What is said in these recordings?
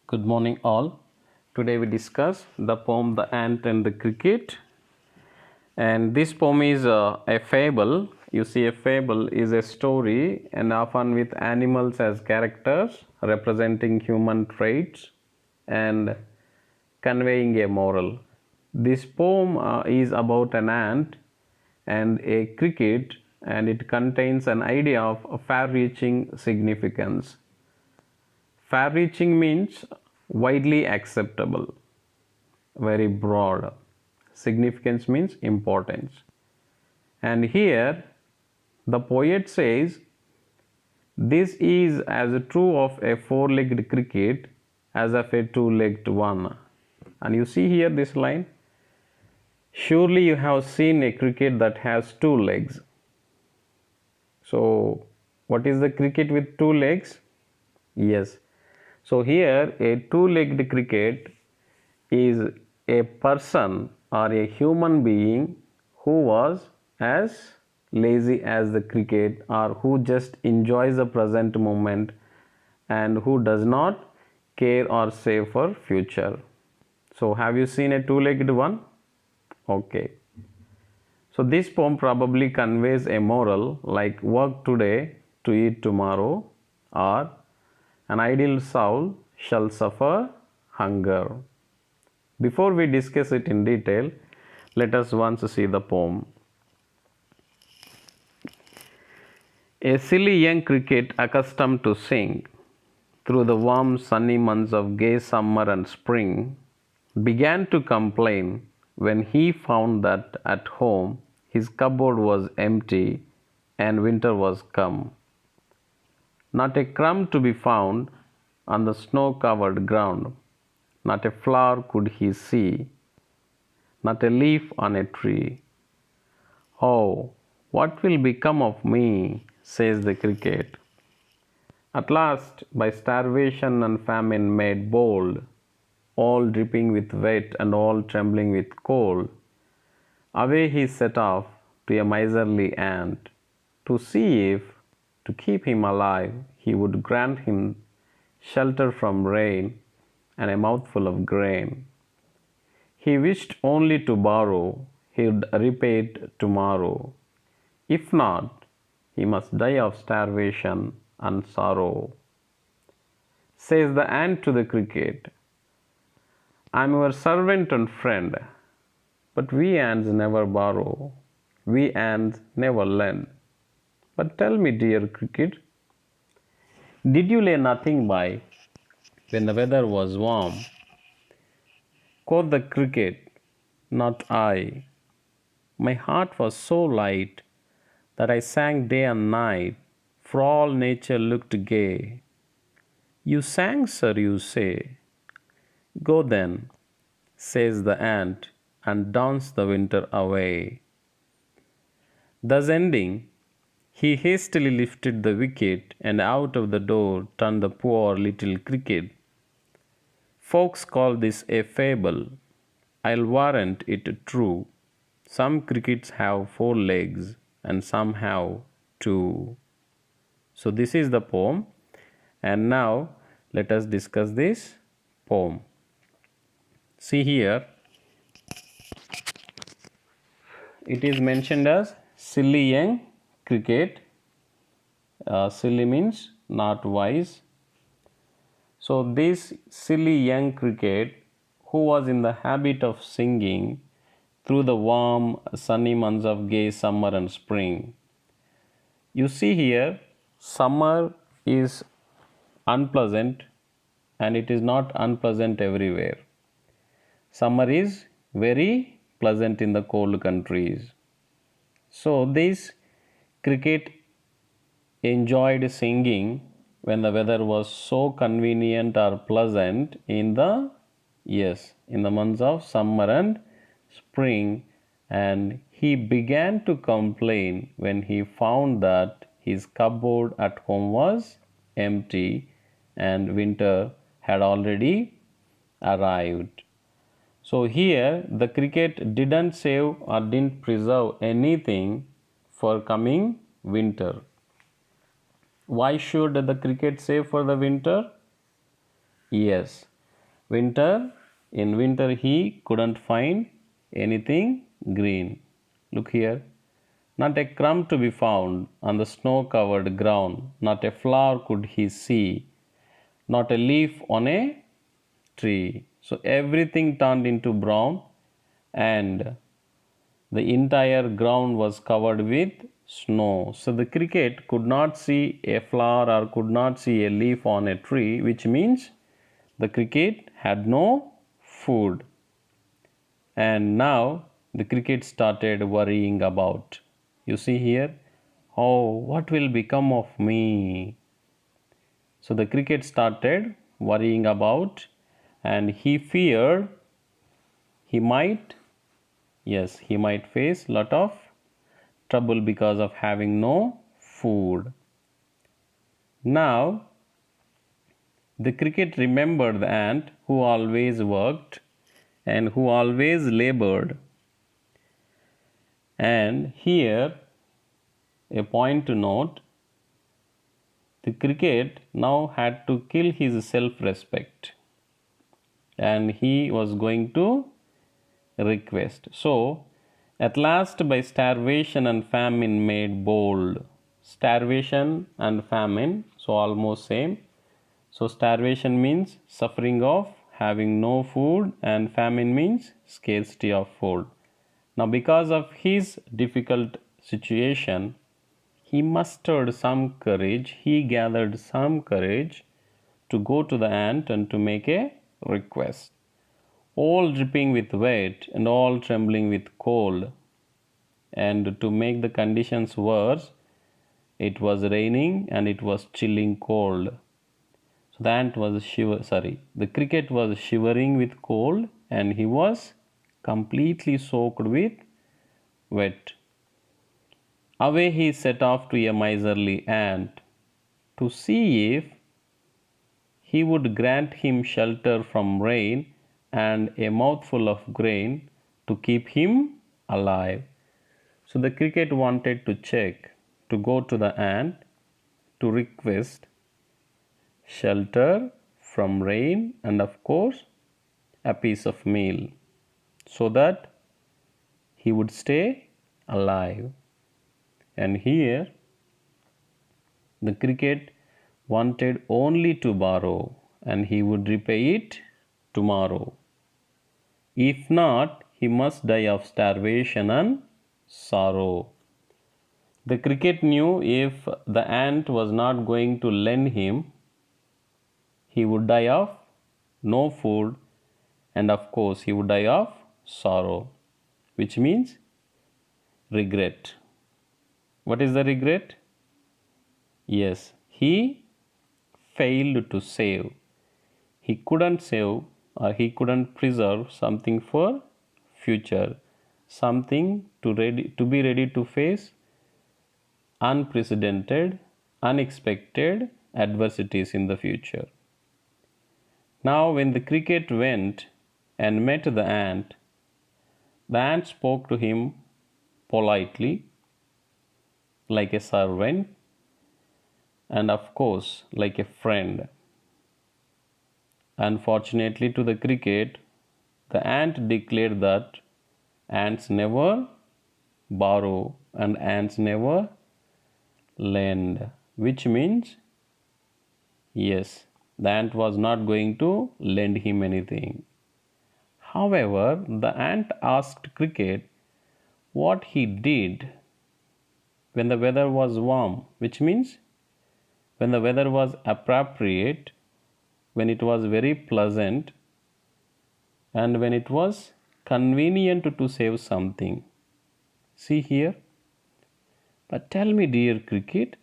Good morning, all. Today we discuss the poem The Ant and the Cricket. And this poem is a fable. You see, a fable is a story and often with animals as characters representing human traits and conveying a moral. This poem is about an ant and a cricket, and it contains an idea of far reaching significance. Far reaching means widely acceptable, very broad. Significance means importance. And here the poet says, this is as true of a four-legged cricket as of a two-legged one. And you see here this line, surely you have seen a cricket that has two legs. So what is the cricket with two legs? Yes. So here a two-legged cricket is a person or a human being who was as lazy as the cricket, or who just enjoys the present moment and who does not care or save for future. So have you seen a two-legged one? Okay. So this poem probably conveys a moral like work today to eat tomorrow, or an idle soul shall suffer hunger. Before we discuss it in detail, let us once see the poem. A silly young cricket accustomed to sing through the warm sunny months of gay summer and spring began to complain when he found that at home his cupboard was empty and winter was come. Not a crumb to be found on the snow-covered ground, not a flower could he see, not a leaf on a tree. Oh, what will become of me, says the cricket. At last, by starvation and famine made bold, all dripping with wet and all trembling with cold, away he set off to a miserly ant, to see if, to keep him alive, he would grant him shelter from rain and a mouthful of grain. He wished only to borrow, he would repay it tomorrow. If not, he must die of starvation and sorrow. Says the ant to the cricket, I am your servant and friend, but we ants never borrow, we ants never lend. But tell me, dear cricket, did you lay nothing by when the weather was warm? Quoth the cricket, not I. My heart was so light that I sang day and night, for all nature looked gay. You sang, sir, you say. Go then, says the ant, and dance the winter away. Thus ending, he hastily lifted the wicket, and out of the door turned the poor little cricket. Folks call this a fable. I'll warrant it true. Some crickets have four legs, and some have two. So this is the poem, and now let us discuss this poem. See here, it is mentioned as silly young cricket. Silly means not wise. So this silly young cricket, who was in the habit of singing through the warm sunny months of gay summer and spring. You see here, summer is unpleasant, and it is not unpleasant everywhere. Summer is very pleasant in the cold countries. So this cricket enjoyed singing when the weather was so convenient or pleasant in the months of summer and spring, and he began to complain when he found that his cupboard at home was empty and winter had already arrived. So here the cricket didn't save or didn't preserve anything for coming winter. Why should the cricket save for the winter? Yes, In winter he couldn't find anything green. Look here. Not a crumb to be found on the snow covered ground. Not a flower could he see. Not a leaf on a tree. So everything turned into brown, and the entire ground was covered with snow. So the cricket could not see a flower or could not see a leaf on a tree, which means the cricket had no food. And now the cricket started worrying about. You see here, oh, what will become of me? So the cricket started worrying about, and he feared he might, yes, he might face lot of trouble because of having no food. Now the cricket remembered the ant who always worked and who always labored. And here a point to note, the cricket now had to kill his self-respect, and he was going to request. So at last, by starvation and famine made bold. Starvation and famine, so almost same. So starvation means suffering of having no food, and famine means scarcity of food. Now because of his difficult situation, he mustered some courage, he gathered some courage to go to the ant and to make a request. All dripping with wet and all trembling with cold. And to make the conditions worse, it was raining and it was chilling cold. So the cricket was shivering with cold, and he was completely soaked with wet. Away he set off to a miserly ant to see if he would grant him shelter from rain and a mouthful of grain to keep him alive. So the cricket wanted to check, to go to the ant to request shelter from rain and of course a piece of meal, so that he would stay alive. And here the cricket wanted only to borrow, and he would repay it tomorrow. If not, he must die of starvation and sorrow. The cricket knew if the ant was not going to lend him, he would die of no food, and of course he would die of sorrow, which means regret. What is the regret? Yes, he failed to save. He couldn't save, or he couldn't preserve something for future, something to be ready to face unprecedented, unexpected adversities in the future. Now when the cricket went and met the ant spoke to him politely like a servant, and of course like a friend. Unfortunately to the cricket, the ant declared that ants never borrow and ants never lend, which means yes, the ant was not going to lend him anything. However, the ant asked cricket what he did when the weather was warm, which means when the weather was appropriate, when it was very pleasant, and when it was convenient to save something. See here. But tell me, dear cricket,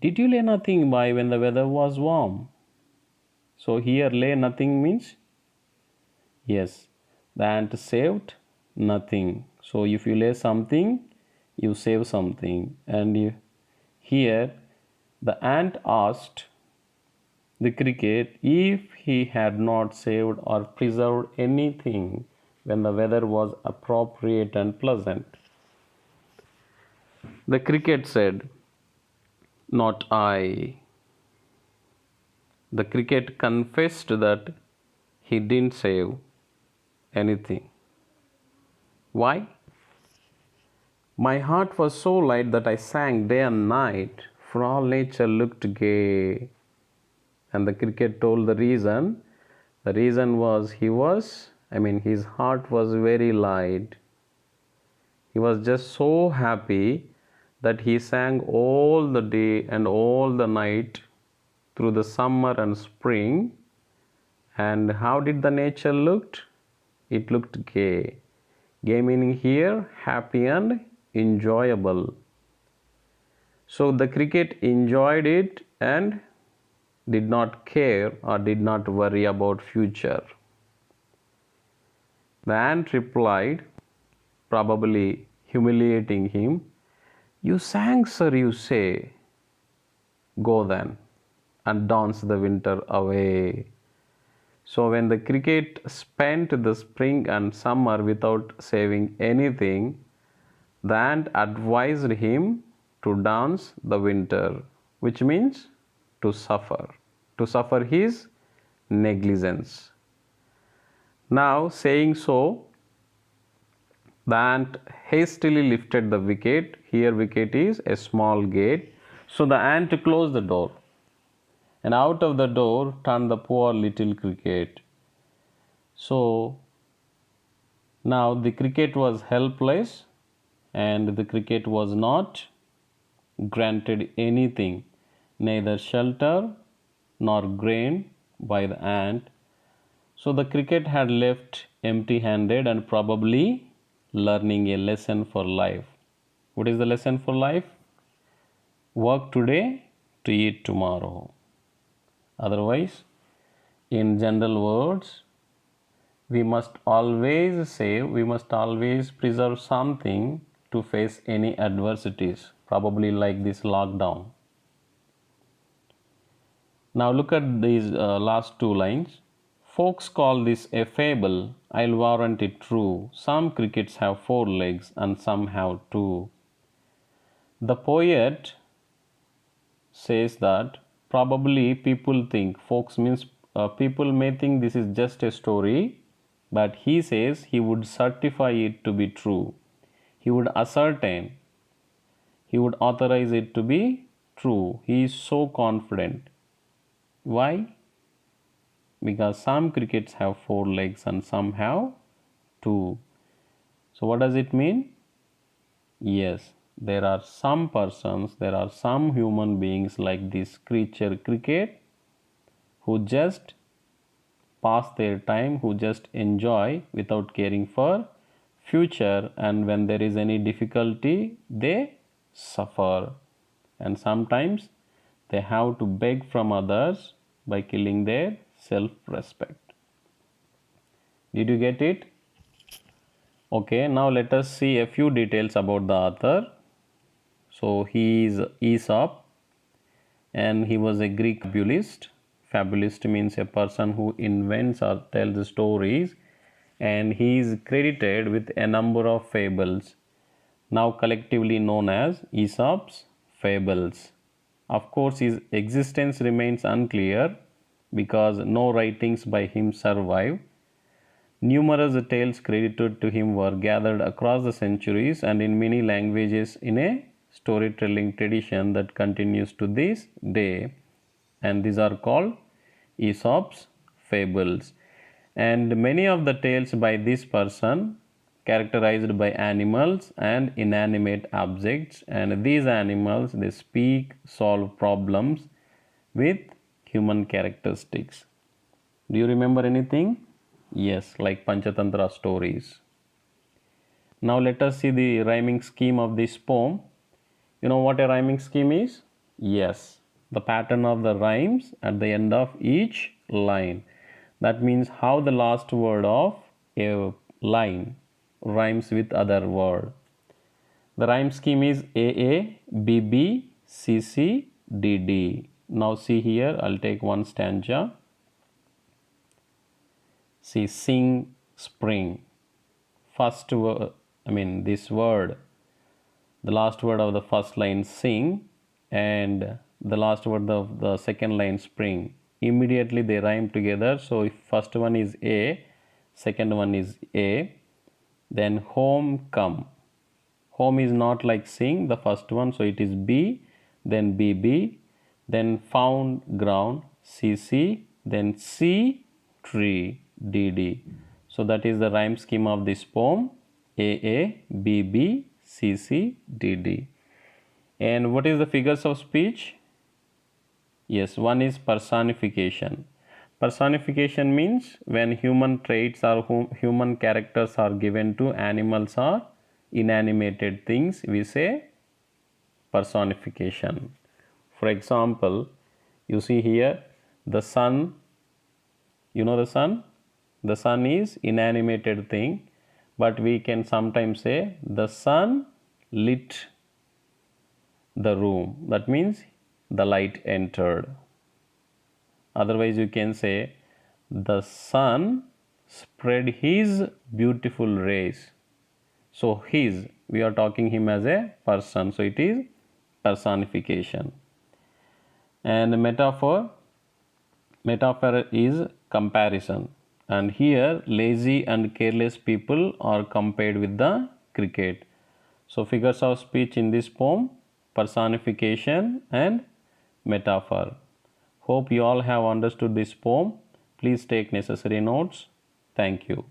did you lay nothing by when the weather was warm? So here lay nothing means yes, the ant saved nothing. So if you lay something, you save something. And here the ant asked the cricket if he had not saved or preserved anything when the weather was appropriate and pleasant. The cricket said, "Not I." The cricket confessed that he didn't save anything. Why? My heart was so light that I sang day and night, for all nature looked gay. And the cricket told the reason. The reason was his heart was very light. He was just so happy that he sang all the day and all the night through the summer and spring. And how did the nature looked? It looked gay. Gay meaning here happy and enjoyable. So the cricket enjoyed it and did not care or did not worry about future. The ant replied, probably humiliating him, "You sang, sir, you say. Go then and dance the winter away." So when the cricket spent the spring and summer without saving anything, the ant advised him to dance the winter, which means to suffer his negligence. Now, saying so, the ant hastily lifted the wicket. Here, wicket is a small gate. So the ant closed the door, and out of the door turned the poor little cricket. So now the cricket was helpless, and the cricket was not granted anything, neither shelter nor grain by the ant. So the cricket had left empty handed and probably learning a lesson for life. What is the lesson for life? Work today to eat tomorrow. Otherwise, in general words, we must always save, we must always preserve something to face any adversities, probably like this lockdown. Now look at these last two lines. Folks call this a fable, I'll warrant it true. Some crickets have 4 legs and some have 2. The poet says that probably people think, folks means people may think this is just a story, but he says he would certify it to be true. He would ascertain, he would authorize it to be true. He is so confident. Why? Because some crickets have 4 legs and some have 2. So what does it mean? Yes, there are some persons, there are some human beings like this creature cricket who just pass their time, who just enjoy without caring for future, and when there is any difficulty they suffer, and sometimes they have to beg from others by killing their self-respect. Did you get it? Okay, now let us see a few details about the author. So he is Aesop, and he was a Greek fabulist. Fabulist means a person who invents or tells stories, and he is credited with a number of fables, now collectively known as Aesop's fables. Of course, his existence remains unclear because no writings by him survive. Numerous tales credited to him were gathered across the centuries and in many languages in a storytelling tradition that continues to this day, and these are called Aesop's fables. And many of the tales by this person characterized by animals and inanimate objects, and these animals they speak, solve problems with human characteristics. Do you remember anything? Yes, like Panchatantra stories. Now let us see the rhyming scheme of this poem. You know what a rhyming scheme is? Yes, the pattern of the rhymes at the end of each line. That means how the last word of a line rhymes with other word. The rhyme scheme is AA, BB, CC, DD. Now see here, I'll take one stanza. See, sing spring. First word, this word, the last word of the first line sing, and the last word of the second line spring. immediately they rhyme together. So if first one is A, second one is A, then home come. Home is not like sing, the first one, so it is B, then BB, then found ground, CC, then C tree, DD. So that is the rhyme scheme of this poem, AA, BB, CC, DD. And what is the figures of speech? Yes, one is personification. Personification means when human traits or human characters are given to animals or inanimated things, we say personification. For example, you see here the sun, you know the sun? The sun is inanimated thing, but we can sometimes say the sun lit the room. That means the light entered. Otherwise, you can say the sun spread his beautiful rays. So, his, we are talking him as a person. So, it is personification. And metaphor is comparison. And here, lazy and careless people are compared with the cricket. So, figures of speech in this poem, personification and metaphor. Hope you all have understood this poem. Please take necessary notes. Thank you.